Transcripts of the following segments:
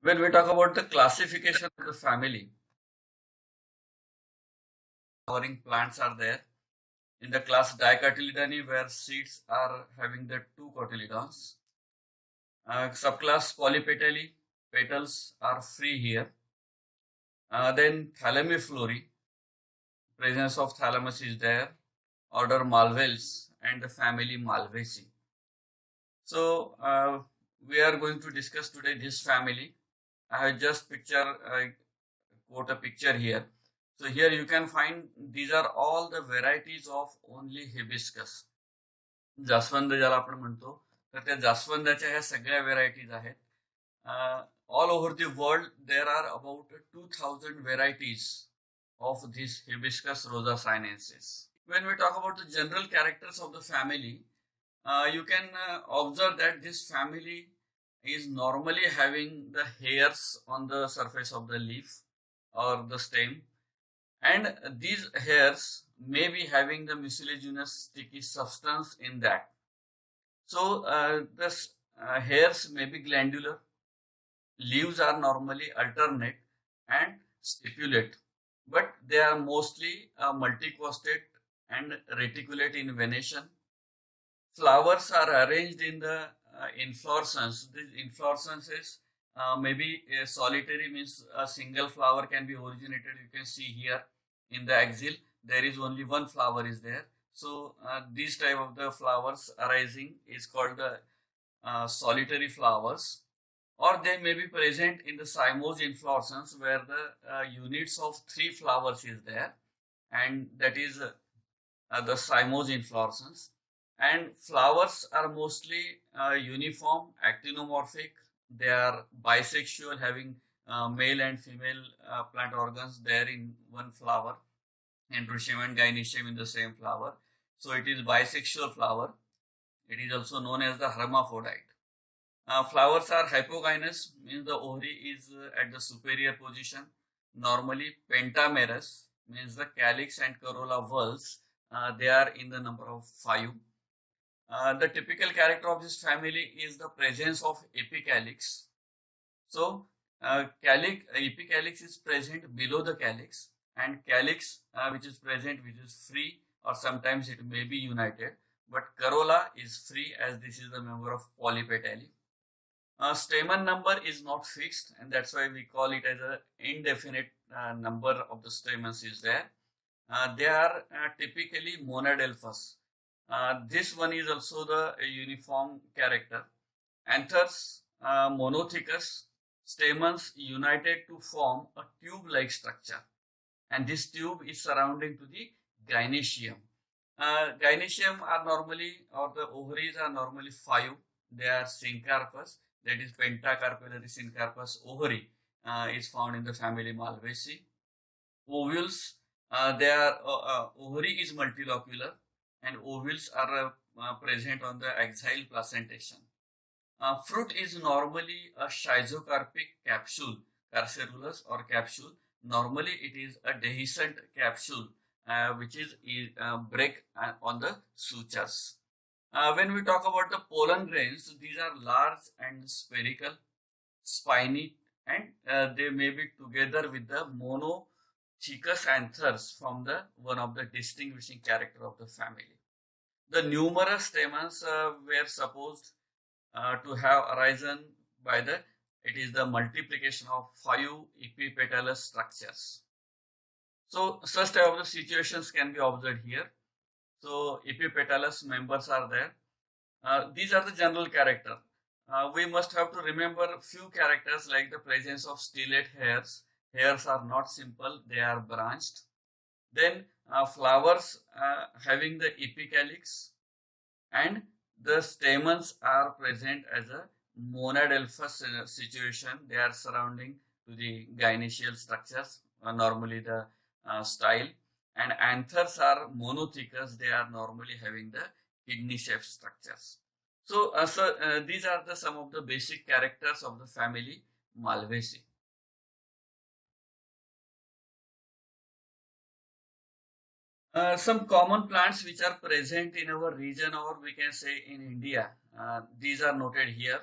When we talk about the classification of the family, flowering plants are there. In the class Dicotyledone, where seeds are having the two cotyledons. Subclass Polypetalae, petals are free here. Then Thalamiflory, presence of thalamus is there. Order Malveus and the family Malvaceae. So we are going to discuss today this family. I have just quote a picture here. So here you can find these are all the varieties of only hibiscus. जास्वंद ज्याला आपण म्हणतो तर त्या जास्वंदाच्या ह्या सगळ्या varieties आहेत. All over the world there are about 2000 varieties of this hibiscus rosa sinensis. When we talk about the general characters of the family, you can observe that this family is normally having the hairs on the surface of the leaf or the stem, and these hairs may be having the mucilaginous sticky substance in that. So the hairs may be glandular, leaves are normally alternate and stipulate, but they are mostly multicostate and reticulate in venation. Flowers are arranged in the inflorescence. This inflorescence is maybe a solitary, means a single flower can be originated. You can see here in the axil there is only one flower is there. So these type of the flowers arising is called the solitary flowers, or they may be present in the cymose inflorescence where the units of 3 flowers is there, and that is the cymose inflorescence. And flowers are mostly uniform, actinomorphic. They are bisexual, having male and female plant organs there in one flower, androecium and gynoecium in the same flower. So it is bisexual flower. It is also known as the hermaphrodite. Flowers are hypogynous, means the ovary is at the superior position. Normally pentamerous, means the calyx and corolla whorls, they are in the number of 5. The typical character of this family is the presence of epicalyx. So, epicalyx is present below the calyx, and calyx which is present, which is free, or sometimes it may be united, but corolla is free as this is the member of Polypetalae. Stamen number is not fixed, and that's why we call it as an indefinite number of the stamens is there. They are typically monadelphous. This one is also the uniform character. Anthers monothecous, stamens united to form a tube-like structure, and this tube is surrounding to the gynoecium. Gynoecium are normally, or the ovaries are normally 5. They are syncarpous, that is pentacarpellary syncarpous ovary is found in the family Malvaceae. Ovules, ovary is multilocular, and ovules are present on the axile placentation. Fruit is normally a schizocarpic capsule, carcerulus or capsule. Normally it is a dehiscent capsule which is break on the sutures. When we talk about the pollen grains, these are large and spherical, spiny, and they may be together with the monothecous anthers from the one of the distinguishing character of the family. The numerous stamens were supposed to have arisen by it is the multiplication of 5 epipetalous structures. So such type of the situations can be observed here. So epipetalous members are there. These are the general character. We must have to remember few characters like the presence of stellate hairs. Hairs are not simple, they are branched. Then flowers having the epicalyx, and the stamens are present as a monadelphous situation. They are surrounding to the gynoecial structures, normally the style, and anthers are monothecous. They are normally having the kidney-shaped structures. So, these are some of the basic characters of the family Malvaceae. Some common plants which are present in our region, or we can say in India, these are noted here.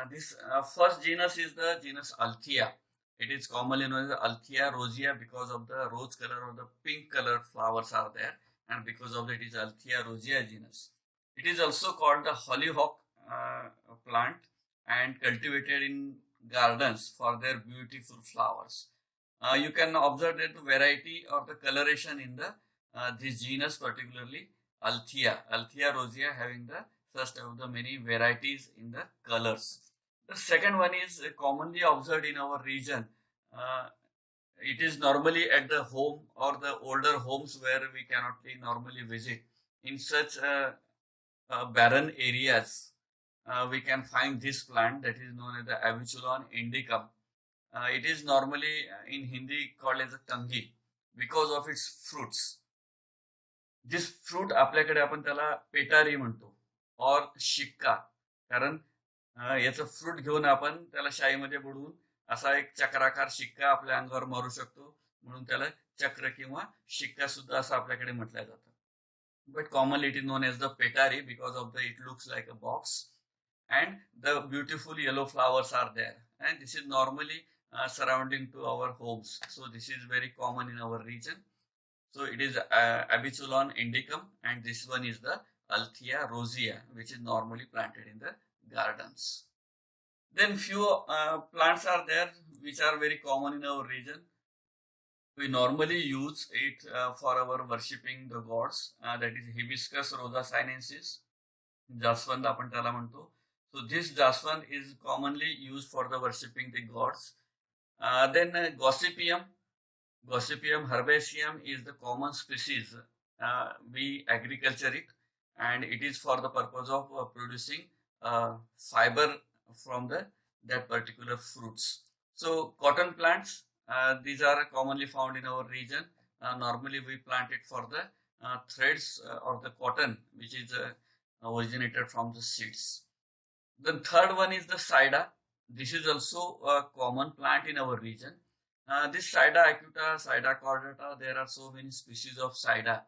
This first genus is the genus Althea. It is commonly known as Althea rosea because of the rose color or the pink color flowers are there, and because of that it is Althea rosea genus. It is also called the hollyhock uh, plant and cultivated in gardens for their beautiful flowers. You can observe that the variety or the coloration in the this genus, particularly Althea rosea, having the first of the many varieties in the colors. The second one is commonly observed in our region. Uh, it is normally at the home or the older homes where we cannot normally visit. In such barren areas, we can find this plant that is known as the Aviculon indicum. It is normally in Hindi called as a kangi because of its fruits. This fruit आपल्याकडे आपण त्याला पेटारी म्हणतो और शिक्का, कारण याचं fruit घेऊन आपण त्याला शाईमध्ये बुडवून असा एक चक्राकार शिक्का आपल्या अंगावर मारू शकतो, म्हणून त्याला चक्र किंवा शिक्का सुद्धा असं आपल्याकडे म्हटलं जातं. But commonly it is known as the petari because of the it looks like a box and the beautiful yellow flowers are there, and this is normally surrounding to our homes. So this is very common in our region. So it is Abichulon indicum, and this one is the Althea rosea, which is normally planted in the gardens. Then few plants are there which are very common in our region. We normally use it for our worshipping the gods. That is Hibiscus rosa sinensis. Jaswand आपण त्याला म्हणतो. So this jaswand is commonly used for the worshipping the gods. Then Gossypium herbaceum is the common species. We agriculture it, and it is for the purpose of producing fiber from that particular fruits. So cotton plants, these are commonly found in our region. Normally we plant it for the threads of the cotton, which is originated from the seeds. The third one is the Sida. This is also a common plant in our region. This Sida acuta, Sida cordata, there are so many species of Sida.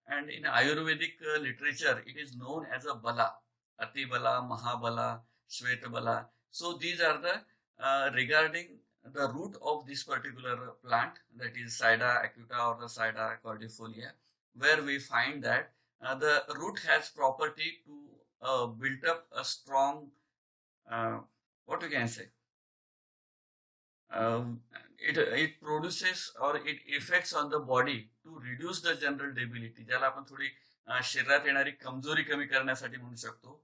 And in Ayurvedic literature, it is known as a bala, Ati bala, Mahabala, Shweta bala. So these are the regarding the root of this particular plant, that is Sida acuta or the Sida cordifolia, where we find that the root has property to build up a strong, what we can say, it produces or it affects on the body to reduce the general debility, ज्याला आपण थोडी शरीरात येणारी कमजोरी कमी करण्यासाठी म्हणू शकतो.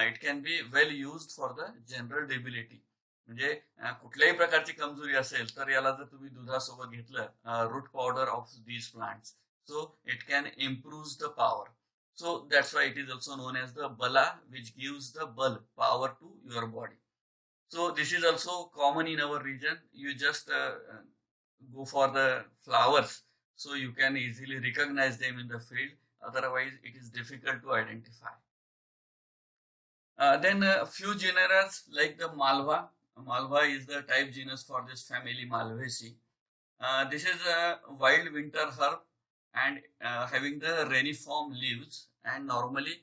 It can be well used for the general debility. म्हणजे कुठल्याही प्रकारची कमजोरी असेल तर याला जर तुम्ही दुधासोबत घेतलं, root powder of these plants, so it can improve the power. So that's why it is also known as the bala, which gives the bal, power to your body. So this is also common in our region. You just go for the flowers, so you can easily recognize them in the field. Otherwise, it is difficult to identify. Then a few genera like the Malva. Malva is the type genus for this family Malvaceae. This is a wild winter herb and having the reniform leaves, and normally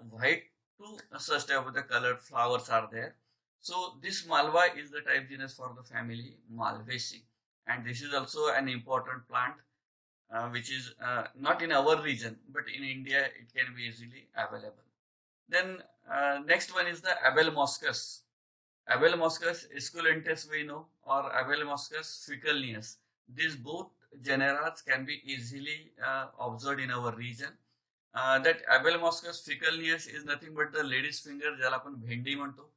white to such type of the colored flowers are there. So this Malva is the type genus for the family Malvaceae, and this is also an important plant which is not in our region, but in India it can be easily available. Then next one is the Abelmoschus. Abelmoschus esculentes we know, or Abelmoschus ficilineus. These both genera can be easily observed in our region. That Abelmoschus ficilineus is nothing but the lady's finger, ज्याला आपण भेंडी म्हणतो.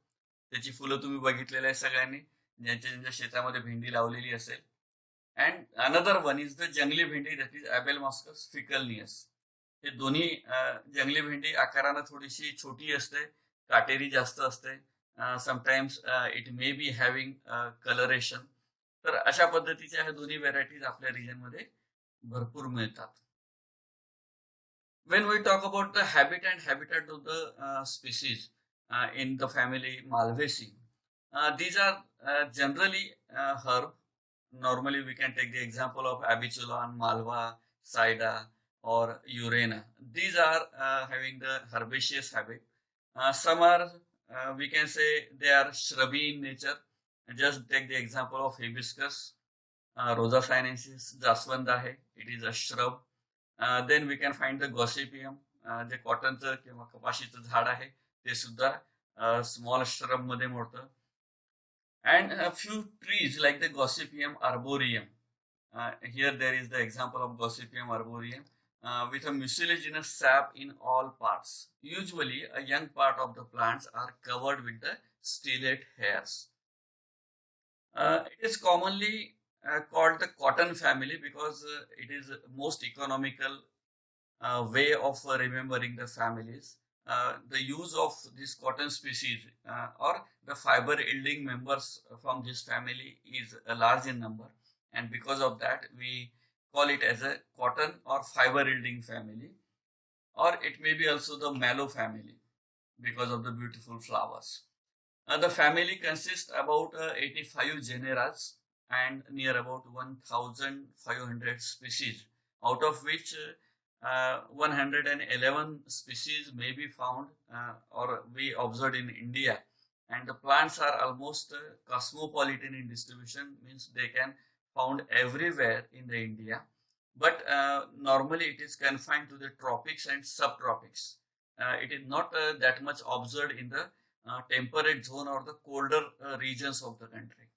त्याची फुलं तुम्ही बघितलेली आहे सगळ्यांनी, ज्यांच्या शेतामध्ये भेंडी लावलेली असेल. And another one is the जंगली भेंडी, दॅट इज Abelmoschus ficilineus. हे दोन्ही जंगली भेंडी आकारानं थोडीशी छोटी असते, काटेरी जास्त असते. Sometimes it may be having colouration. तर अशा पद्धतीच्या ह्या दोन्ही व्हेरायटीज आपल्या रिजन मध्ये भरपूर मिळतात. When we talk about the habit and habitat of the species in the family Malvaceae, these are generally herb. Normally we can take the example of Abichulon, Malva, Sida or Urena. These are having the herbaceous habit. Some are we can say they are shrubby in nature. Just take the example of hibiscus, Rosa sinensis, जास्वंद आहे. It is a shrub. Then we can find the gossypium, जे कॉटनचं किंवा कपाशीचं झाड आहे ते सुद्धा small shrub मध्ये मोडतं. And a few trees like the Gossypium arboreum. Here there is the example of Gossypium arboreum with a mucilaginous sap in all parts. Usually, a young part of the plants are covered with the stellate hairs. It is commonly called the cotton family because it is most economical way of remembering the families. The use of this cotton species or the fiber yielding members from this family is large in number, and because of that we call it as a cotton or fiber yielding family, or it may be also the mallow family because of the beautiful flowers. The family consists about 85 genera and near about 1500 species, out of which 111 species may be found or we observed in India, and the plants are almost cosmopolitan in distribution, means they can found everywhere in the India, but normally it is confined to the tropics and subtropics. It is not that much observed in the temperate zone or the colder regions of the country.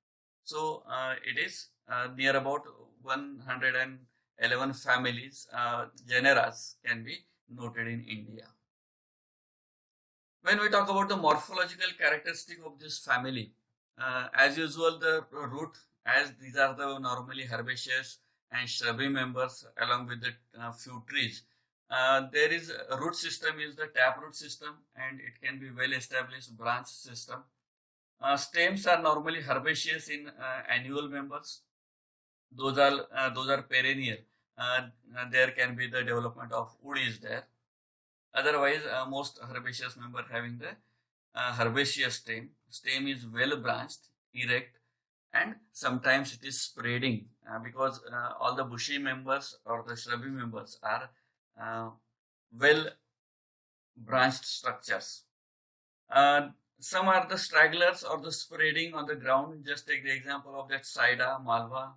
So it is near about 111 families, genera can be noted in India. When we talk about the morphological characteristic of this family, as usual the root, as these are the normally herbaceous and shrubby members along with the few trees, there is a root system is the taproot system, and it can be well established branch system. Stems are normally herbaceous in annual members. Those are perennial. There can be the development of wood is there. Otherwise, most herbaceous member having the herbaceous stem. Stem is well branched, erect, and sometimes it is spreading because all the bushy members or the shrubby members are well branched structures. Some are the stragglers or the spreading on the ground. Just take the example of that Sida, Malva.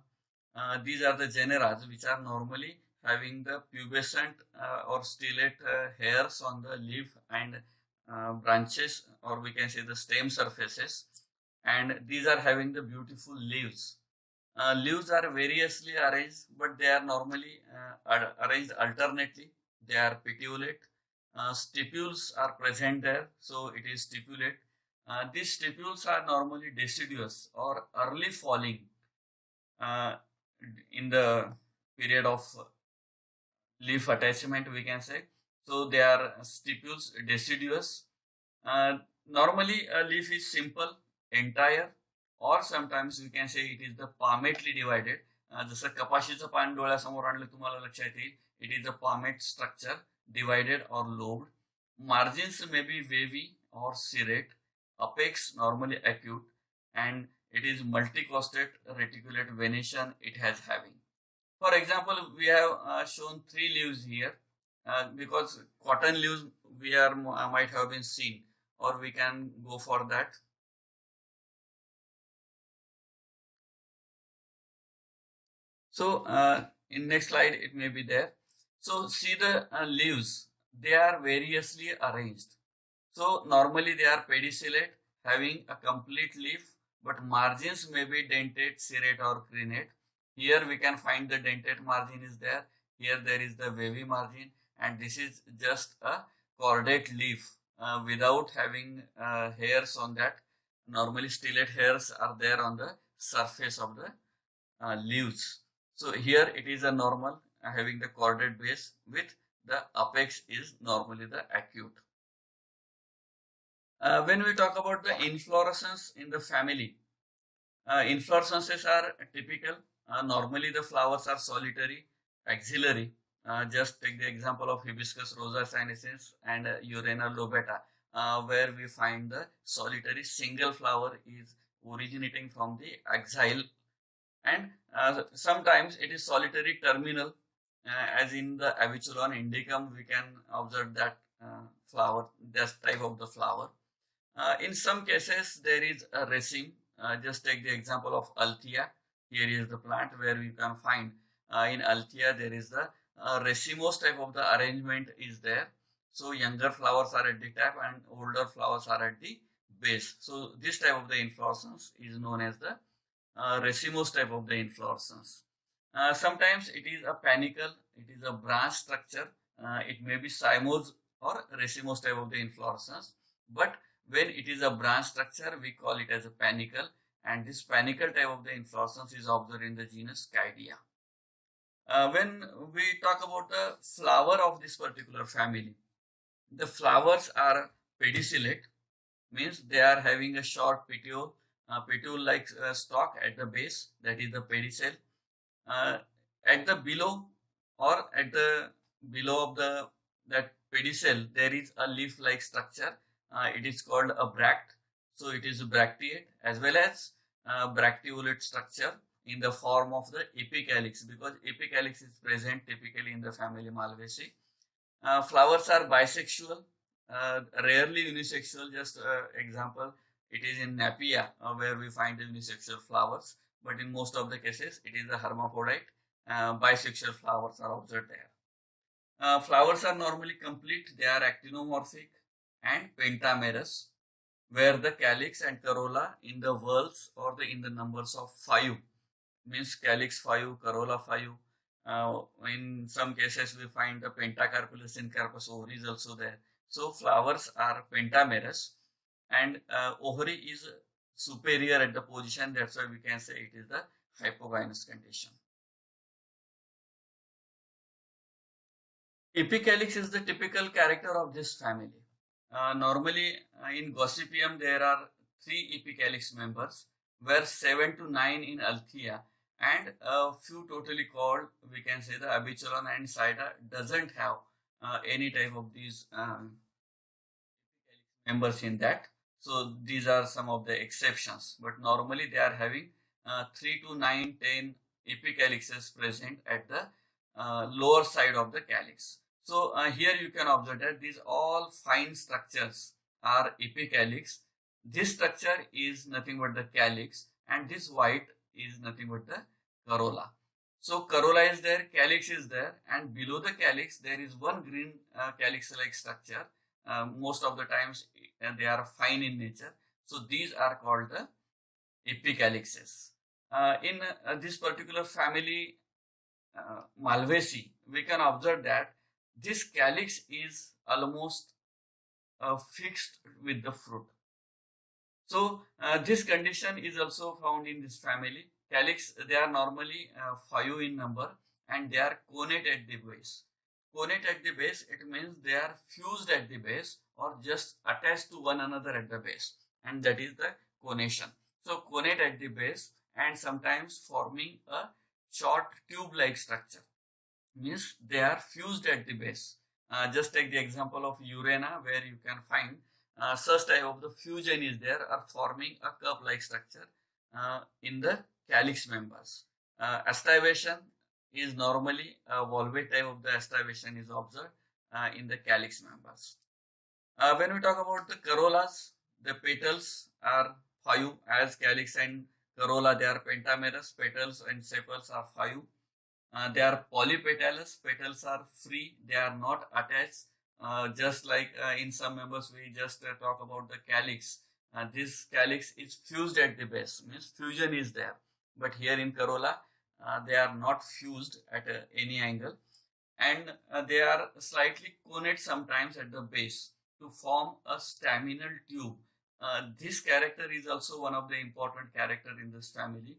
These are the genera which are normally having the pubescent or stellate hairs on the leaf and branches, or we can say the stem surfaces, and these are having the beautiful leaves. Leaves are variously arranged, but they are normally arranged alternately. They are petiolate. Stipules are present there, so it is stipulate. These stipules are normally deciduous or early falling in the period of leaf attachment, we can say. So they are stipules, deciduous. Normally a leaf is simple, entire, or sometimes we can say it is the palmately divided. जसं कपाशीचं पान डोळ्यासमोर आणलं तुम्हाला लक्षात येईल, it is a palmate structure, divided or lobed. Margins may be wavy or serrate. Apex normally acute, and it is multicostate reticulate venation it has having. For example, we have shown 3 leaves here because cotton leaves we are might have been seen, or we can go for that. So in next slide it may be there. So see the leaves, they are variously arranged. So normally they are pedicellate, having a complete leaf, but margins may be dentate, serrate or crenate. Here we can find the dentate margin is there. Here there is the wavy margin, and this is just a cordate leaf without having hairs on that. Normally stellate hairs are there on the surface of the leaves. So here it is a normal having the cordate base with the apex is normally the acute. When we talk about the inflorescence in the family, inflorescences are typical. Normally the flowers are solitary, axillary. Just take the example of Hibiscus rosa sinensis and Eurena lobata, where we find the solitary single flower is originating from the axil, and sometimes it is solitary terminal, as in the Aviculon indicum we can observe that flower, this type of the flower. In some cases, there is a raceme. Just take the example of Althea. Here is the plant where we can find in Althea there is the racemose type of the arrangement is there. So younger flowers are at the top and older flowers are at the base. So this type of the inflorescence is known as the racemose type of the inflorescence. Sometimes it is a panicle, it is a branch structure, it may be cymose or racemose type of the inflorescence. But when it is a branch structure, we call it as a panicle, and this panicle type of the inflorescence is observed in the genus Caidia. When we talk about the flower of this particular family, the flowers are pedicellate, means they are having a short petiole, petiole-like stalk at the base, that is the pedicel. At the below or at the below of the that pedicel, there is a leaf-like structure. It is called a bract. So it is bracteate as well as bracteolate structure in the form of the epicalyx, because epicalyx is present typically in the family Malvaceae. Flowers are bisexual, rarely unisexual. Just example, it is in Napier where we find the unisexual flowers, but in most of the cases it is a hermaphrodite. Bisexual flowers are observed there. Flowers are normally complete, they are actinomorphic and pentamerous, where the calyx and corolla in the whorls or in the numbers of 5, means calyx 5, corolla 5. In some cases we find the pentacarpellus in Carpus ovaris also there. So flowers are pentamerous, and ovary is superior at the position, that's why we can say it is the hypogynous condition. Epicalyx is the typical character of this family. Normally in Gossypium there are 3 epicalyx members, where 7 to 9 in Althea, and a few totally called, we can say the Abichilon and Sida doesn't have any type of these members in that. So these are some of the exceptions, but normally they are having 3 to 9, 10 epicalyxes present at the lower side of the calyx. So here you can observe that these all fine structures are epicalyx. This structure is nothing but the calyx, and this white is nothing but the corolla. So corolla is there, calyx is there, and below the calyx there is one green calyx-like structure. Most of the times they are fine in nature. So these are called the epicalyxes. In this particular family Malvaceae, we can observe that this calyx is almost fixed with the fruit. So this condition is also found in this family. Calyx, they are normally 5 in number, and they are connate at the base. Connate at the base, it means they are fused at the base or just attached to one another at the base, and that is the conation. So connate at the base and sometimes forming a short tube-like structure, means they are fused at the base. Just take the example of Urena, where you can find such type of the fusion is there, are forming a cup-like structure in the calyx members. Aestivation is normally a volvate type of the aestivation is observed in the calyx members. When we talk about the corollas, the petals are 5, as calyx and corolla they are pentamerous. Petals and sepals are 5. They are polypetalous. Petals are free, they are not attached. Just like in some members we just talk about the calyx. This calyx is fused at the base, means fusion is there. But here in corolla, they are not fused at any angle, and they are slightly connate sometimes at the base to form a staminal tube. This character is also one of the important character in this family,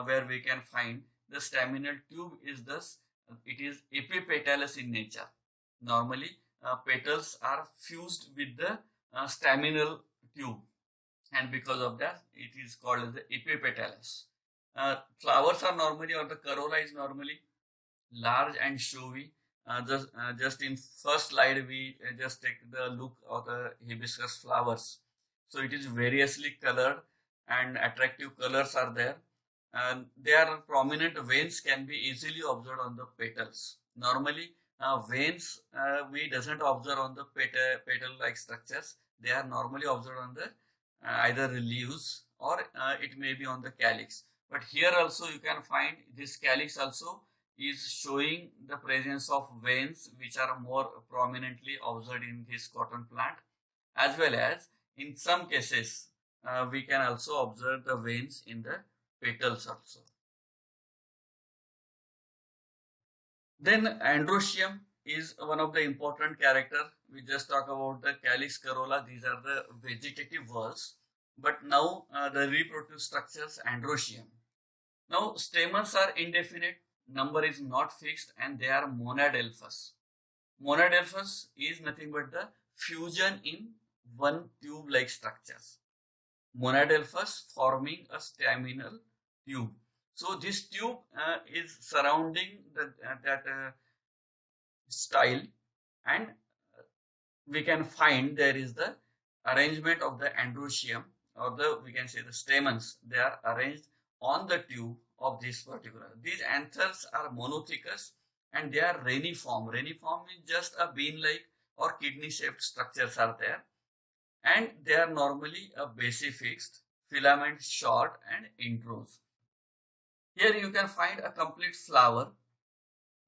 where we can find the staminal tube is thus, it is epipetalous in nature. Normally petals are fused with the staminal tube, and because of that it is called as the epipetalous. Flowers are normally, or the corolla is normally large and showy. Just in first slide we just take the look of the hibiscus flowers. So it is variously colored and attractive colors are there, and their prominent veins can be easily observed on the petals. Normally veins we doesn't observe on the petal like structures, they are normally observed on the either leaves or it may be on the calyx. But here also you can find this calyx also is showing the presence of veins which are more prominently observed in this cotton plant, as well as in some cases we can also observe the veins in the petals also. Then androecium is one of the important character. We just talk about the calyx, corolla. These are the vegetative whorls. But now the reproductive structures androecium. Now stamens are indefinite, number is not fixed, and they are monadelphous. Monadelphous is nothing but the fusion in one tube-like structures. Monadelphous forming a staminal tube. So this tube is surrounding that style, and we can find there is the arrangement of the androecium, or the we can say the stamens. They are arranged on the tube of this particular. These anthers are monothecous and they are reniform. Reniform is just a bean-like or kidney-shaped structures are there, and they are normally a basifixed, filament short and introse. Here you can find a complete flower.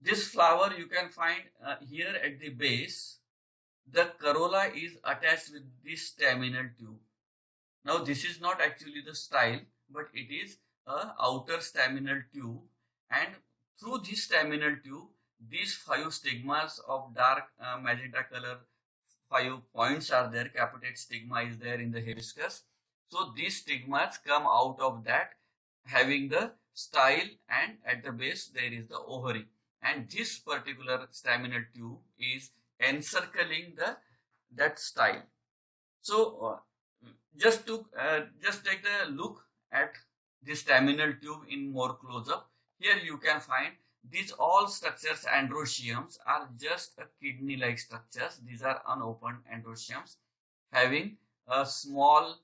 This flower you can find here at the base. The corolla is attached with this staminal tube. Now this is not actually the style, but it is a outer staminal tube, and through this staminal tube, these 5 stigmas of dark magenta color, 5 points are there. Capitate stigma is there in the hibiscus. So these stigmas come out of that, having the style, and at the base there is the ovary, and this particular staminal tube is encircling that style. So just take a look at this staminal tube in more close up. Here you can find these all structures, androeciums, are just a kidney-like structures. These are unopened androeciums having a small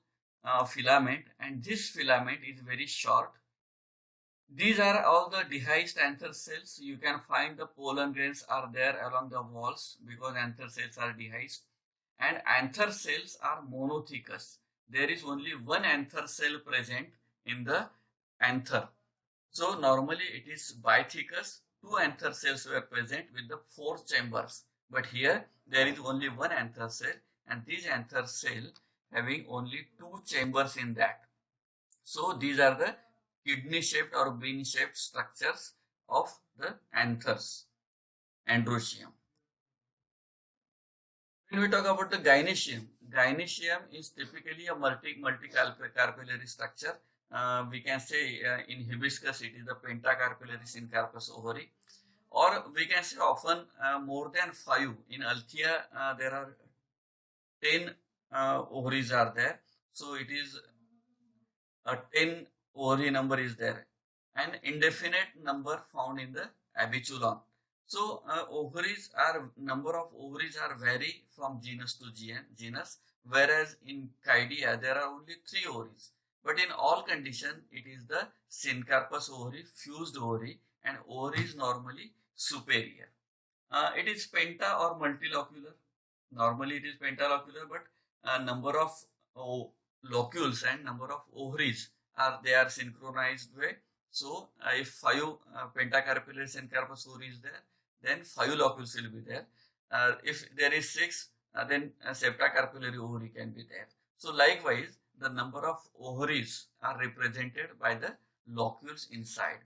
filament, and this filament is very short. These are all the dehisced anther cells. You can find the pollen grains are there along the walls because anther cells are dehisced, and anther cells are monothecous. There is only one anther cell present in the anther. So normally it is bithecous. 2 anther cells were present with the 4 chambers, but here there is only one anther cell, and this anther cell having only 2 chambers in that. So these are the kidney-shaped or bean-shaped structures of the anthers, androecium. When we talk about the gynoecium, gynoecium is typically a multicarpellary structure. We can say in hibiscus it is the pentacarpellary syncarpous ovary, or we can say often more than 5. In Althea there are 10 ovaries are there, so it is a 10 ovary number is there, and indefinite number found in the abichulon. So number of ovaries are vary from genus to genus, whereas in Caidia there are only 3 ovaries. But in all conditions, it is the syncarpous ovary, fused ovary, and ovary is normally superior. It is penta or multilocular. Normally it is pentalocular, but number of locules and number of ovaries they are synchronized way. So if 5 pentacarpellary syncarpous ovary is there, then 5 locules will be there. If there is 6, then a septacarpellary ovary can be there. So likewise, the number of ovaries are represented by the locules inside.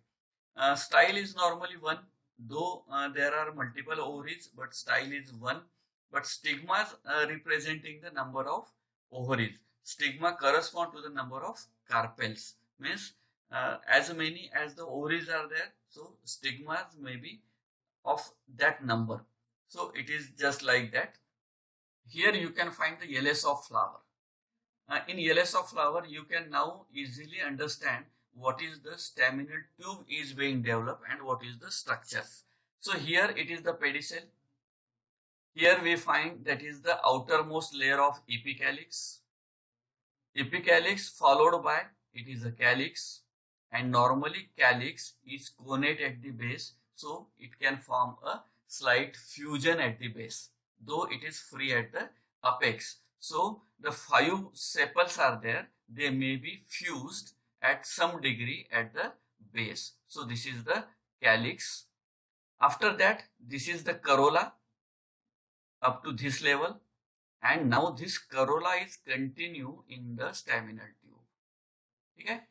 Style is normally 1, though there are multiple ovaries, but style is 1. But stigmas representing the number of ovaries. Stigma correspond to the number of carpels. Means as many as the ovaries are there, so stigmas may be of that number. So it is just like that. Here you can find the ileus of flower. In ileus of flower, you can now easily understand what is the staminal tube is being developed and what is the structures. So here it is the pedicel. Here we find that is the outermost layer of epicalyx. Epicalyx followed by it is a calyx, and normally calyx is connate at the base, so it can form a slight fusion at the base, though it is free at the apex. So the 5 sepals are there. They may be fused at some degree at the base. So this is the calyx. After that, this is the corolla up to this level, and now this corolla is continue in the staminal tube. Okay?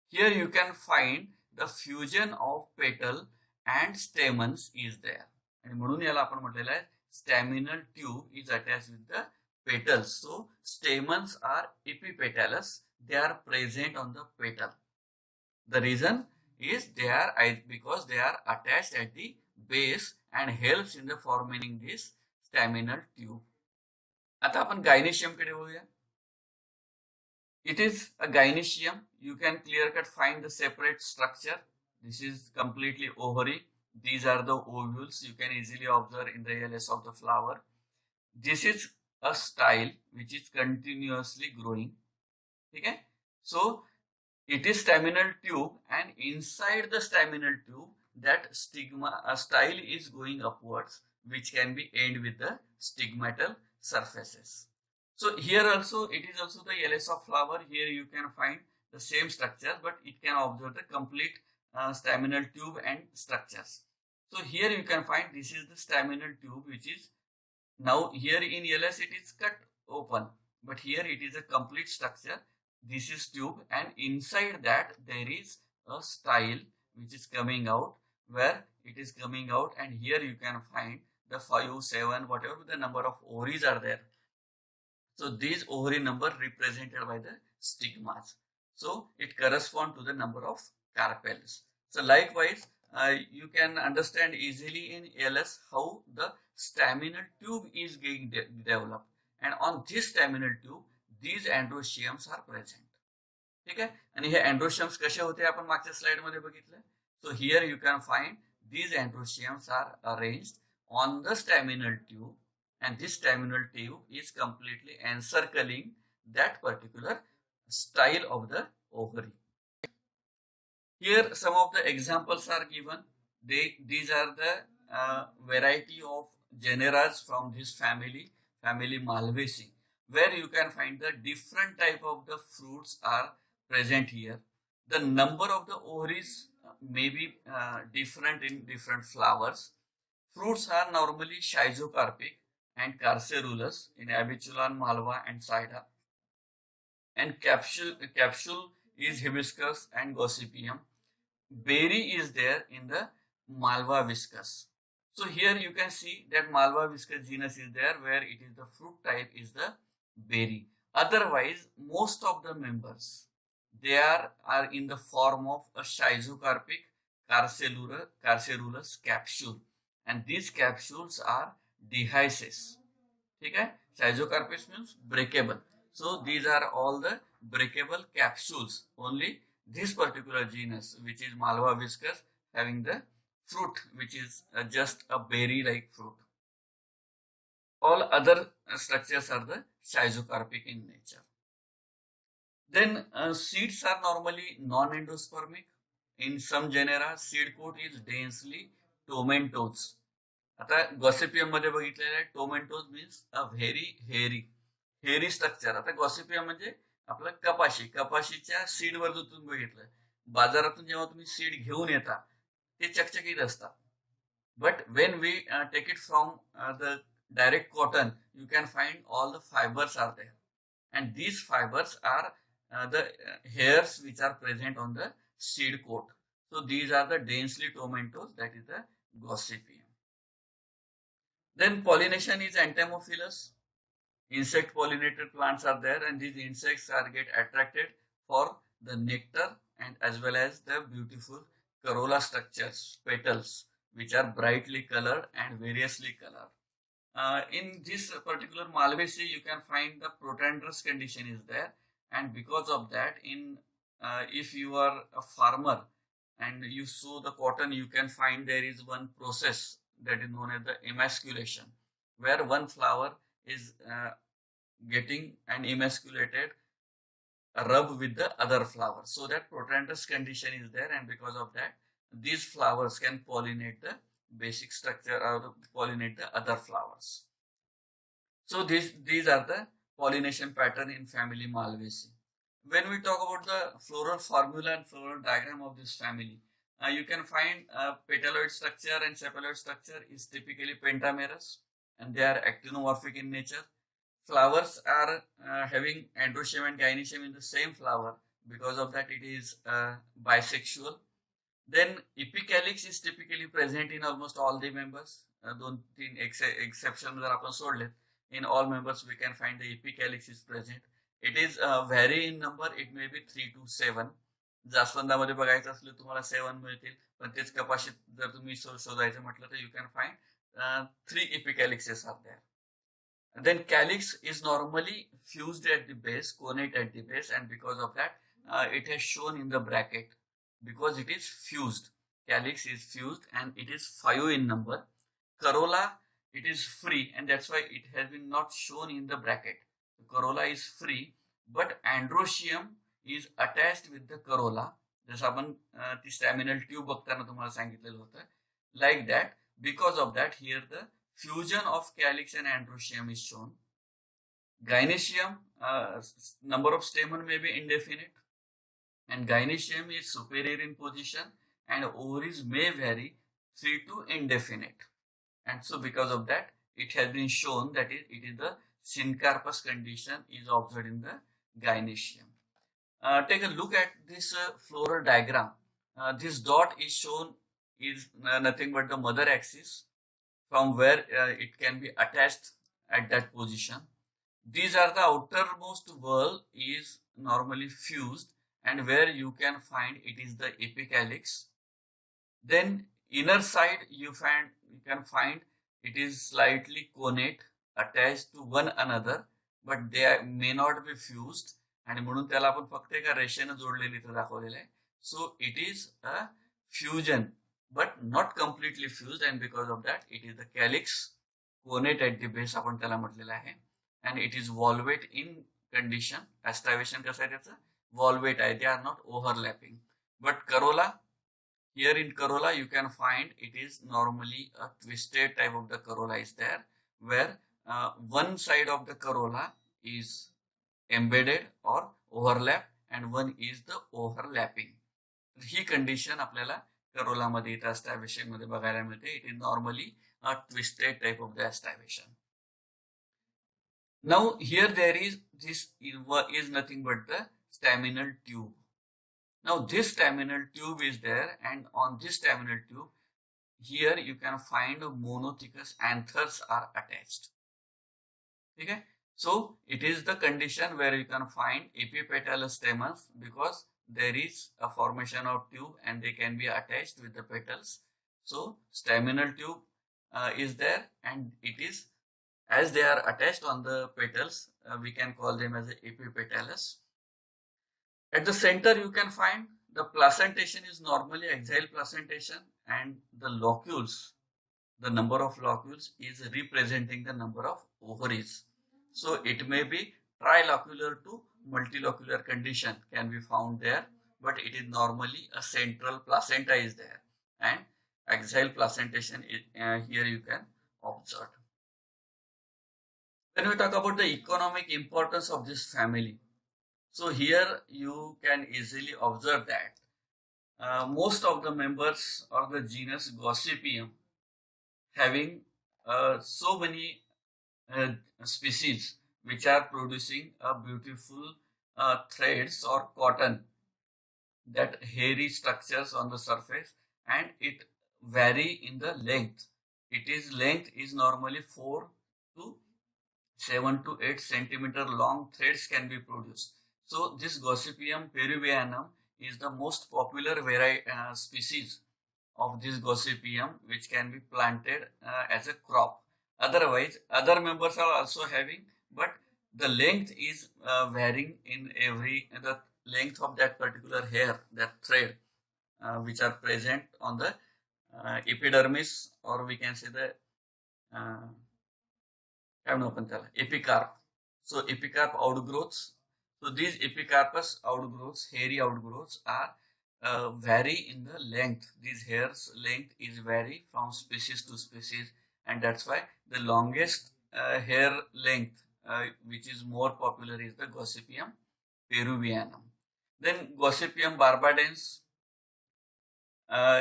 Here you can find the fusion of petal and stamens is there. आणि म्हणून याला आपण म्हटलेलं आहे staminal tube is attached with the petals. So stamens are epipetalous. They are present on the petal. The reason is because they are attached at the base and helps in the forming this staminal tube. आता आपण gynoecium कडे बघूया. It is a gynoecium. You can clear cut find the separate structure. This is completely ovary. These are the ovules. You can easily observe in the LS of the flower. This is a style which is continuously growing. Okay? So it is staminal tube, and inside the staminal tube that style is going upwards, which can be end with the stigmatal surfaces. So here also it is also the LS of flower. Here you can find the same structure, but it can observe the complete staminal tube and structures. So here you can find this is the staminal tube, which is now here in LS it is cut open, but here it is a complete structure. This is tube, and inside that there is a style which is coming out, where it is coming out, and here you can find the 5, 7, whatever the number of ovaries are there. So these ovary number represented by the stigmas. So it corresponds to the number of carpels. So likewise, you can understand easily in LS how the staminal tube is getting developed, and on this staminal tube these androeciums are present. ठीक आहे. आणि हे androeciums कसे होते आपण मागच्या slide मध्ये बघितलं. So here you can find these androeciums are arranged on the staminal tube, and this staminal tube is completely encircling that particular style of the ovary. Here some of the examples are given. These are the variety of genera from this family Malvaceae, where you can find the different type of the fruits are present here. The number of the ovaries may be different in different flowers. Fruits are normally schizocarpic and carcerulous in Abichulan, Malva and Saida. And capsule is hibiscus and gossypium. Berry is there in the Malva viscus. So here you can see that Malva viscus genus is there, where it is the fruit type is the berry. Otherwise, most of the members, they are in the form of a schizocarpic carcerulous capsule, and these capsules are dehiscous. Okay? Schizocarpus means breakable. So these are all the breakable capsules. Only this particular genus, which is Malva viscus, having the fruit which is just a berry-like fruit. All other structures are the schizocarpic in nature. Then seeds are normally non-endospermic. In some genera, seed coat is densely tomentose. आता Gossypium मध्ये बघितलेलं आहे टोमेंटोज means a very हेरी structure. आता Gossypium म्हणजे आपलं कपाशीच्या seed वर जो तुम्ही बघितलं, बाजारातून जेव्हा तुम्ही सीड घेऊन येता ते चकचकीत असतात. But when we take it from the direct cotton, you can find all the fibers are there, and these fibers are the hairs which are present on the seed coat. So these are the densely tomentose, that is the gossypium. Then pollination is entomophilous. Insect pollinated plants are there, and these insects are get attracted for the nectar and as well as the beautiful corolla structures, petals, which are brightly colored and variously colored. In this particular Malvaceae, you can find the protandrous condition is there, and because of that, if you are a farmer and you sow the cotton, you can find there is one process that is known as the emasculation, where one flower is getting an emasculated rub with the other flower, so that protandrous condition is there, and because of that, these flowers can pollinate the basic structure or pollinate the other flowers. So these are the pollination pattern in family Malvaceae. When we talk about the floral formula and floral diagram of this family, you can find petaloid structure and sepaloid structure is typically pentamerous, and they are actinomorphic in nature. Flowers are having androecium and gynoecium in the same flower. Because of that, it is bisexual. Then epicalyx is typically present in almost all the members. दोन तीन exception जर आपण सोडले, in all members we can find the epicalyx is present. It is vary in number. It may be 3 to 7. जास्वंदामध्ये बघायचं असलं तुम्हाला 7 मिळतील, पण तेच कपाशीत जर तुम्ही शोधायचं म्हटलं तर you can find 3 epicalyxes are there. And then calyx is normally fused at the base, connate at the base, and because of that, it has shown in the bracket because it is fused. Calyx is fused and it is 5 in number. Corolla, it is free, and that's why it has been not shown in the bracket. The corolla is free, but androecium is attached with the corolla. जसं आपण ती staminal tube बघताना तुम्हाला सांगितलेलं होतं. Like that, because of that, here the fusion of calyx and androecium is shown. Gynoecium, number of stamen may be indefinite, and gynoecium is superior in position, and ovaries may vary 3 to indefinite. And so because of that, it has been shown that it is the syncarpous condition is observed in the gynoecium. Take a look at this floral diagram. This dot is shown is nothing but the mother axis from where it can be attached at that position. These are the outermost whorl is normally fused, and where you can find it is the epicalyx. Then inner side you can find it is slightly connate attached to one another, but they may not be fused, आणि म्हणून त्याला आपण फक्त एका रेषेने जोडलेली इथे दाखवलेलं आहे. सो it is a fusion but not completely fused, and because of that it is the calyx, connate at the base आपण त्याला म्हटलेलं आहे, and it is volvate in condition. Astrivation कसं आहे त्याचं, volvate आहे, they are not overlapping. But corolla, here in corolla you can find it is normally a twisted type of the corolla is there, where one side of the corolla is embedded or overlap and one is the overlapping. He condition आपल्याला Corolla मध्ये इथं astrivation मध्ये बघायला मिळते. It is normally a twisted type of the astrivation. Now here there is this is nothing but the staminal tube. Now this staminal tube is there, and on this staminal tube here you can find monothecous anthers are attached. Okay, so it is the condition where you can find epipetalous stamens because there is a formation of tube and they can be attached with the petals. So staminal tube is there, and it is, as they are attached on the petals, we can call them as epipetalous. At the center you can find the placentation is normally axial placentation, and the locules, the number of locules is representing the number of ovaries. So it may be trilocular to multilocular condition can be found there, but it is normally a central placenta is there, and axial placentation is, here you can observe. When we talk about the economic importance of this family, so here you can easily observe that most of the members of the genus Gossypium having so many species which are producing a beautiful threads or cotton, that hairy structures on the surface, and it vary in the length. Length is normally 4 to 7 to 8 centimeter long threads can be produced. So this Gossypium peruvianum is the most popular species of this Gossypium, which can be planted as a crop. Otherwise, other members are also having, but the length is varying in the length of that particular hair, that thread, which are present on the epidermis, or we can say the epicarp. So epicarp outgrowths. So these epicarpus outgrowths, hairy outgrowths, are vary in the length. These hairs length is vary from species to species, and that's why the longest hair length which is more popular is the Gossypium peruvianum. Then Gossypium barbadens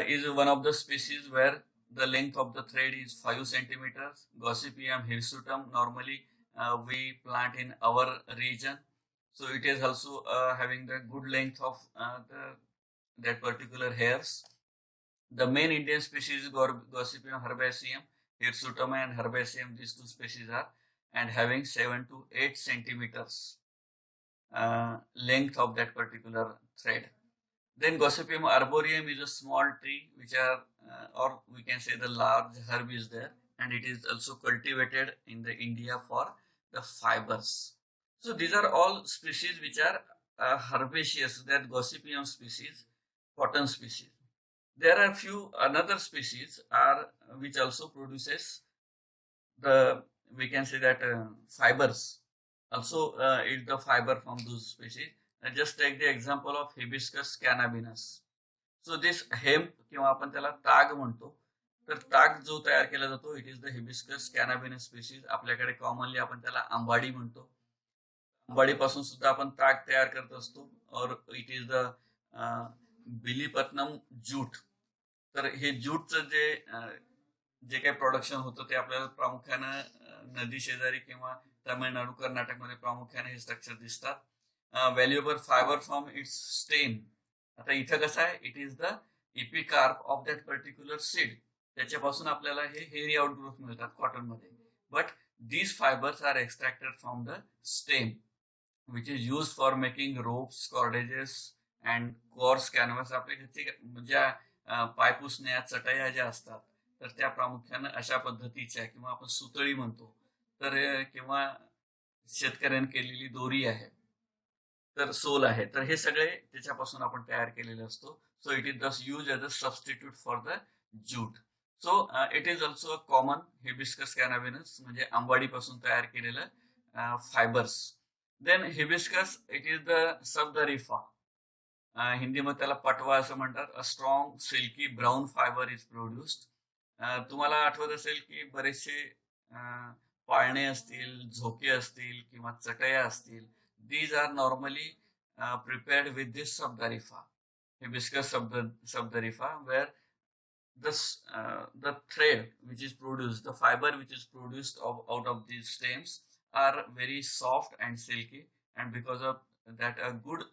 is one of the species where the length of the thread is 5 centimeters. Gossypium hirsutum normally we plant in our region, so it is also having the good length of that particular hairs. The main Indian species is Gossypium herbaceum, hirsutum and herbaceum. These two species are and having 7 to 8 centimeters length of that particular thread. Then Gossypium arboreum is a small tree which are or we can say the large herb is there, and it is also cultivated in the India for the fibers. So these are all species which are herbaceous, that Gossypium species, cotton species. There are few another species are which also produces the, we can say that fibers. Also is the fiber from those species. Just take the example of Hibiscus cannabinus. So this hemp किंवा आपण त्याला ताग म्हणतो, तर ताग जो तयार केला जातो it is the hibiscus cannabinus species. आपल्याकडे कॉमनली आपण त्याला आंबाडी म्हणतो. आंबाडीपासून सुद्धा आपण ताग तयार करत असतो. और इट इज द बिलीपत्नम ज्यूट. तर हे ज्यूटचं जे काही प्रोडक्शन होतं ते आपल्याला प्रामुख्यानं नदी शेजारी किंवा तामिळनाडू कर्नाटकमध्ये प्रामुख्याने हे स्ट्रक्चर दिसतात. Valuable fibre from its stem. आता इथं कसं आहे, it is the epicarp of that particular seed. त्याच्यापासून आपल्याला हे हेअरी आउटग्रोथ मिळतात कॉटन मध्ये. But these fibres are extracted from the stem which is use for making ropes, cordages and coarse canvas. आपल्या ज्या पायपुसण्या, चटया ज्या असतात तर त्या प्रामुख्यानं अशा पद्धतीच्या, किंवा आपण सुतळी म्हणतो, तर किंवा शेतकऱ्यांनी केलेली दोरी आहे, तर सोल आहे, तर हे सगळे त्याच्यापासून आपण तयार केलेले असतो. So it is thus use as a substitute for the jute. So it is also a common hibiscus cannabinus, म्हणजे आंबाडीपासून तयार केलेलं fibres. Then hibiscus it is the sabdariffa. हिंदीमध्ये त्याला पटवा असं म्हणतात. A strong silky brown fibre is produced. तुम्हाला आठवत असेल की बरेचसे पाळणे असतील, झोके असतील किंवा चटया असतील, these are normally prepared with this sabdarifa, hibiscus sabdarifa, where the thread which is produced, the fiber which is produced out of these stems are very soft and silky, and because of that a good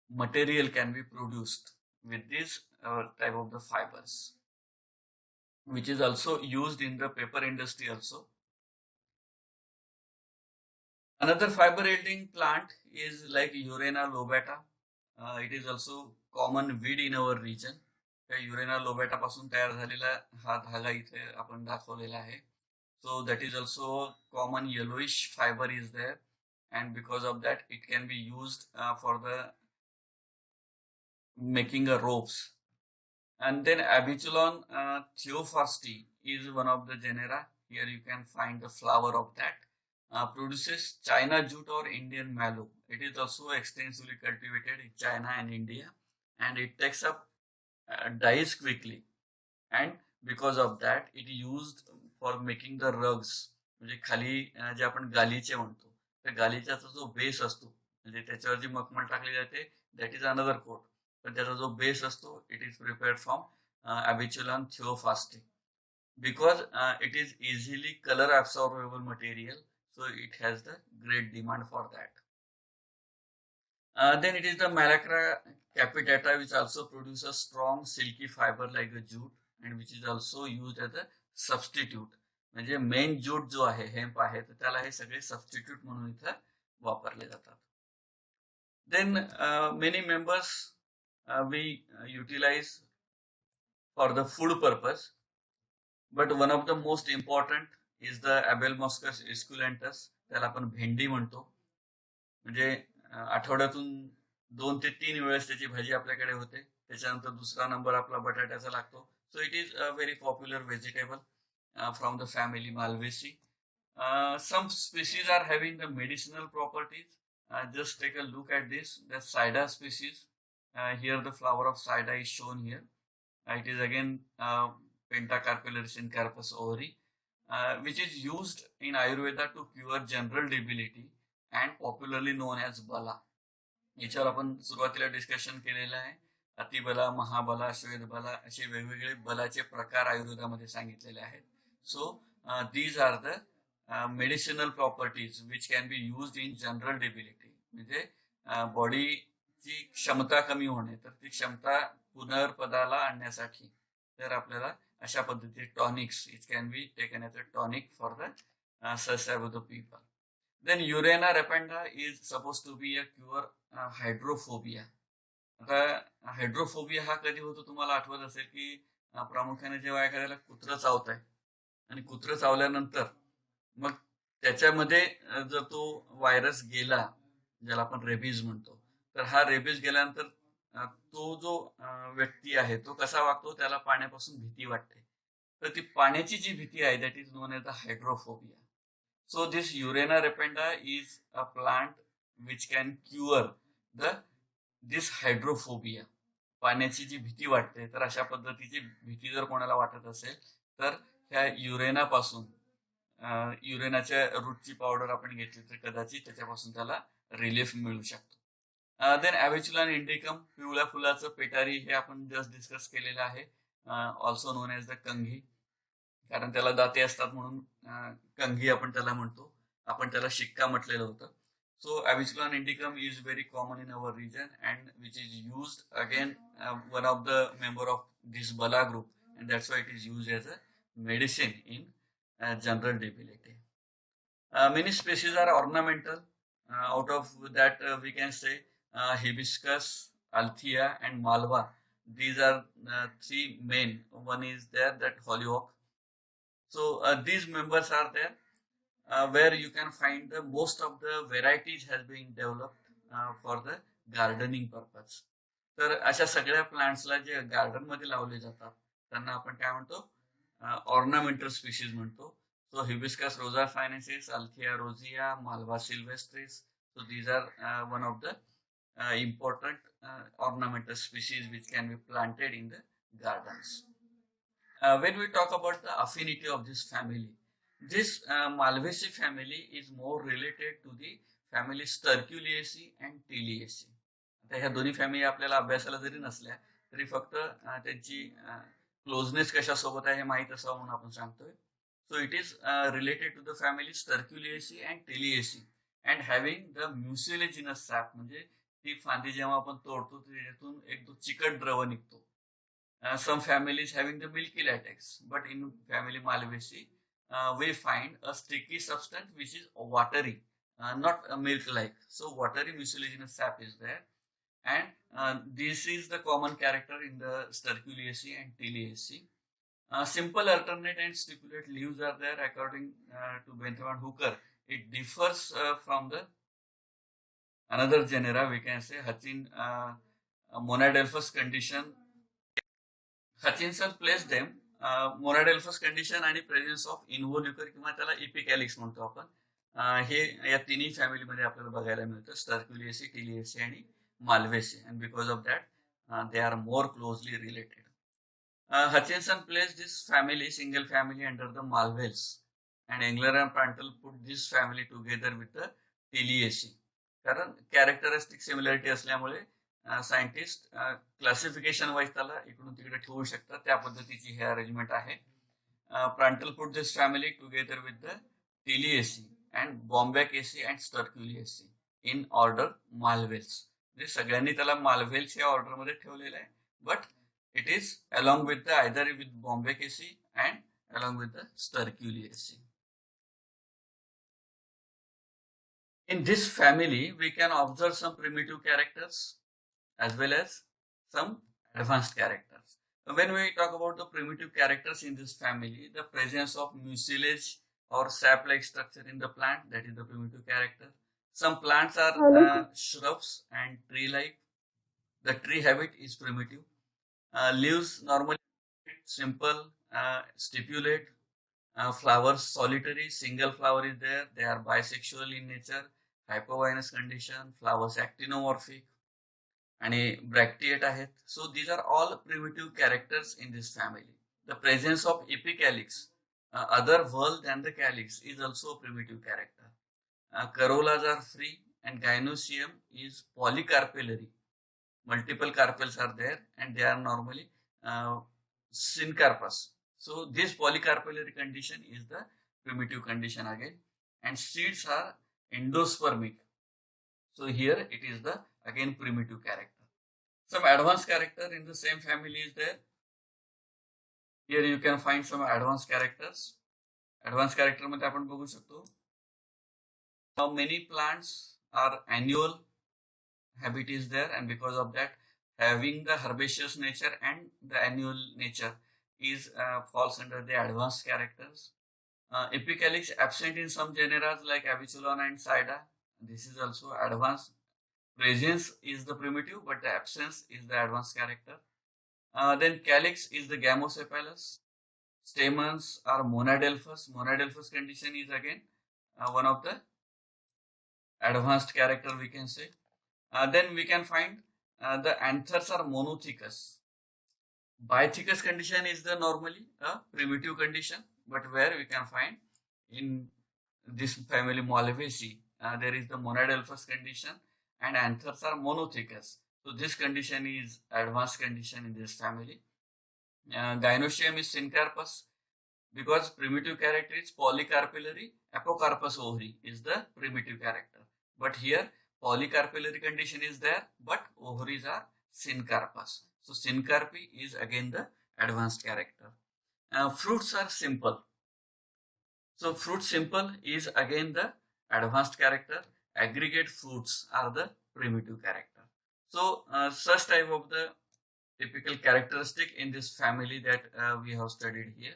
material can be produced with this type of the fibers, which is also used in the paper industry also. Another fiber yielding plant is like Eurena lobata. It is also common weed in our region. त्या युरेना लोबॅटा पासून तयार झालेला हा धागा इथे आपण दाखवलेला आहे. So that is also common yellowish fiber is there, and because of that it can be used for the making a ropes. And then Abichulon theophrasti is one of the genera. Here you can find the flower of that. Produces China jute or Indian mallow. It is also extensively cultivated in China and India, and it takes up dyes quickly, and because of that it used for making the rugs. म्हणजे खाली जे आपण गालीचे म्हणतो, त्या गालीच्याचा जो base असतो, म्हणजे त्याच्यावर जी मखमल टाकली जाते, दॅट इज अनदर कोट, पण त्याचा जो बेस असतो it is prepared from Abichulon theophrasti, because it is easily color absorbable material, so it has the great demand for that. Then it is the Malacca capitata, which also produces strong silky fiber like a jute, and which is also used as a substitute. म्हणजे main jute जो आहे, hemp आहे, तर त्याला हे सगळे substitute म्हणून इथं वापरले जातात. Then many members we utilize for the food purpose, but one of the most important is the Abelmoschus esculentus. त्याला आपण भेंडी म्हणतो. म्हणजे आठवड्यातून 2 ते 3 वेळेस त्याची भाजी आपल्याकडे होते. त्याच्यानंतर दुसरा नंबर आपला बटाट्याचा लागतो. सो it is a very popular vegetable from the family Malvaceae. Some species are having the medicinal properties. Just take a look at this. The Sida species. Here the flower of Sida is shown here. It is again Pentacarpellarius in Carpus overi. which is used in Ayurveda to cure general debility and popularly known as Bala. याच्यावर आपण सुरुवातीला discussion केलेलं आहे. अतिबला, महाबला, श्वेतबला असे वेगवेगळे बलाचे प्रकार आयुर्वेदामध्ये सांगितलेले आहेत. So these are the medicinal properties which can be used in general debility. म्हणजे बॉडीची क्षमता कमी होणे, तर ती क्षमता पुनर्पदाला आणण्यासाठी तर आपल्याला अशा पद्धतीचे tonics it can be taken as a tonic for the such type of the people. Then Urena repanda is supposed to be a cure hydrophobia. आता हायड्रोफोबिया हा कधी होतो तुम्हाला आठवत असेल की प्रामुख्याने जेव्हा एखाद्याला कुत्रं चावत आहे आणि कुत्रं चावल्यानंतर मग त्याच्यामध्ये जर तो व्हायरस गेला, ज्याला आपण रेबीज म्हणतो, तर हा रेबीज गेल्यानंतर तो जो व्यक्ती आहे तो कसा वागतो, त्याला पाण्यापासून भीती वाटते. तर ती पाण्याची जी भीती आहे that is known as the hydrophobia. So this Urena repanda is a plant which can cure this hydrophobia. पाण्याची जी भीती वाटते, तर अशा पद्धतीची भीती जर कोणाला वाटत असेल तर ह्या युरेनापासून युरेनाच्या रूटची पावडर आपण घेतली तर कदाचित त्याच्यापासून त्याला रिलीफ मिळू शकतो. देन ॲव्हिच्युलान इंडिकम, पिवळ्या फुलाचं पेटारी, हे आपण जस्ट डिस्कस केलेलं आहे. ऑल्सो नोन एज द कंघी, कारण त्याला दाते असतात म्हणून कंघी आपण त्याला म्हणतो. आपण त्याला शिक्का म्हटलेलं होतं. So abutilon indicum is very common in our region and which is used again one of the member of this bala group and that's why it is used as a medicine in general debility. Many species are ornamental. Out of that, we can say hibiscus, althea, and malva. These are three main. One is there that hollyhock. So these members are there where you can find the most of the varieties has been developed for the gardening purpose. तर अशा सगळ्या प्लांट्सला जे garden मध्ये लावले जातात त्यांना आपण काय म्हणतो, ऑर्नामेंटल स्पीशीज म्हणतो. So hibiscus rosa sinensis, althea rosea, malva sylvestris. So these are one of the important ornamental species which can be planted in the gardens. When we talk about the affinity of this family, this Malvaceae family is more related to the family Sterculiaceae and Tiliaceae. आता ह्या दोन्ही family आपल्याला अभ्यासाला जरी नसल्या तरी फक्त त्यांची closeness कशासोबत आहे हे माहीत असावं म्हणून आपण सांगतोय. So it is related to the family Sterculiaceae and Tiliaceae and having the mucilaginous sap. म्हणजे ती फांदी जेव्हा आपण तोडतो त्याच्यातून एक चिकट द्रव निघतो. Some families having the milky latex, but in family Malvaceae we find a sticky substance which is watery, not milk-like. So watery mucilaginous sap is there, and this is the common character in the Sterculiaceae and Tiliaceae. Simple alternate and stipulate leaves are there according to Bentham and Hooker. It differs from the another genera, we can say Monadelphous condition. Hutchinson placed them Monadelphous condition आणि presence of इन्व्होल्युकर किंवा त्याला इपिकॅलिक्स म्हणतो आपण. हे या तिन्ही फॅमिलीमध्ये आपल्याला बघायला मिळतं, स्टर्क्युलिएसी, टिलिएसी आणि malvaceae. And because of that they are more closely related. Hutchinson placed this family, single family, under the Malvaceae, and Engler and Prantl put this family together with the Tiliaceae. कारण characteristic similarity असल्यामुळे scientist classification wise त्याला इकडून तिकडे ठेवू शकतात, त्या पद्धतीची हे अरेंजमेंट आहे. Prantl put this family together with the tiliaceae and bombacaceae and sterculiaceae in order malvales. म्हणजे सगळ्यांनी त्याला माल्व्हेल्स या ऑर्डरमध्ये ठेवलेलं आहे, but it is along with the either with Bombycaceae and along with the Sterculiaceae. In this family, we can observe some primitive characters as well as some advanced characters. When we talk about the primitive characters in this family, the presence of mucilage or sap-like structure in the plant, that is the primitive character. Some plants are shrubs and tree-like. The tree habit is primitive. Leaves normally simple, stipulate. Flowers solitary, single flower is there. They are bisexual in nature. Hypovinous condition. Flowers actinomorphic आणि bracteate आहेत. So these are all primitive characters in this family. The presence of epicalyx other whorl than the calyx is also a primitive character. Corollas are free and gynoecium is polycarpellary. Multiple carpels are there and they are normally uh, syncarpous. So this polycarpellary condition is the primitive condition again, and seeds are endospermic. So here it is the again primitive character. Some advanced character in the same family is there. Here you can find some advanced characters. Advanced character मध्ये आपण बघू शकतो. Now many plants are annual habit is there, and because of that having the herbaceous nature and the annual nature is falls under the advanced characters. Epicalyx absent in some genera like Aviculana and Sida. This is also advanced. Presence is the primitive, but the absence is the advanced character. Then calyx is the gamosepalous. Stamens are monadelphous. Monadelphous condition is again one of the advanced character we can say. Then we can find the anthers are monothecous. Bithecous condition is the normally a primitive condition, but where we can find in this family Malvaceae, there is the monadelphous condition and anthers are monothecous. So this condition is advanced condition in this family. Gynoecium is syncarpous because primitive character is polycarpellary. Apocarpous ovary is the primitive character. But here polycarpellary condition is there, but ovaries are syncarpous. So syncarpy is again the advanced character. Fruits are simple. So fruit simple is again the advanced character. Aggregate fruits are the primitive character. So such type of the typical characteristic in this family that we have studied here.